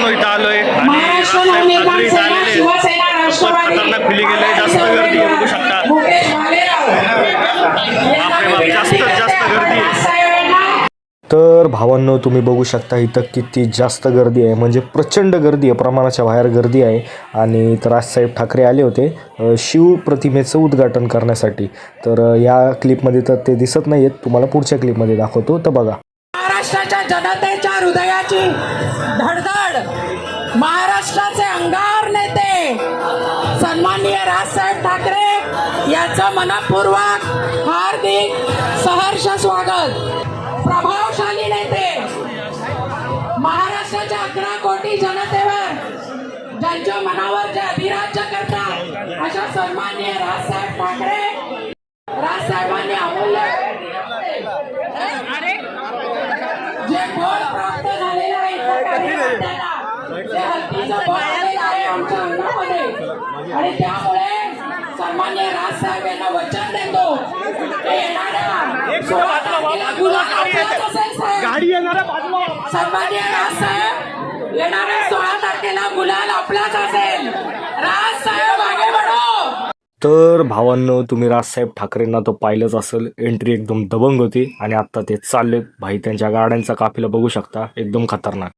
मित्रांनो इथं आलोय आणि राजसाहेब ठाकरे इथं आलेले खतरनाक फिली गेले. जास्त गर्दी आहे, बघू शकता. बापरे बाप, जास्त गर्दी आहे. तर भावांनो, तुम्ही बघू शकता इथं किती जास्त गर्दी आहे, म्हणजे प्रचंड गर्दी आहे, प्रमाणाच्या बाहेर गर्दी आहे. आणि तर राजसाहेब ठाकरे आले होते शिवप्रतिमेचं उद्घाटन करण्यासाठी. तर या क्लिपमध्ये तर ते दिसत नाही आहेत, तुम्हाला पुढच्या क्लिपमध्ये दाखवतो, तर बघा. महाराष्ट्राच्या जनतेच्या हृदयाची धडधड, महाराष्ट्राचे अंगार नेते सन्माननीय राजसाहेब ठाकरे यांचं मनपूर्वक हार्दिक सहर्ष स्वागत. प्रभावशाली नेते, महाराष्ट्राच्या 11 कोटी जनतेवर ज्यांच्या मनावर जे अधिराज्य करतात अशा सन्माननीय राजसाहेब ठाकरे, राजसाहेबांनी अमूल्य जे बोल प्राप्त झालेलं आहे त्या कार्यकर्त्यांना, जे हत्तीचं बळ आलेलं आहे आमच्या अंगामध्ये, आणि त्यामुळे सन्माननीय राजसाहेब यांना वचन देतो की येणाऱ्या 16 तारखेला गुलाल आपलाच असेल साहेब. सन्माननीय राजसाहेब, येणाऱ्या 16 तारखेला गुलाल आपलाच असेल. राजसाहेब आगे बढो. तर भावांनो, तुम्ही राजसाहेब ठाकरेंना तो पाहिलंच असेल, एंट्री एकदम दबंग होती. आणि आत्ता ते चालले भाई, त्यांच्या गाड्यांचा काफिला बघू शकता, एकदम खतरनाक.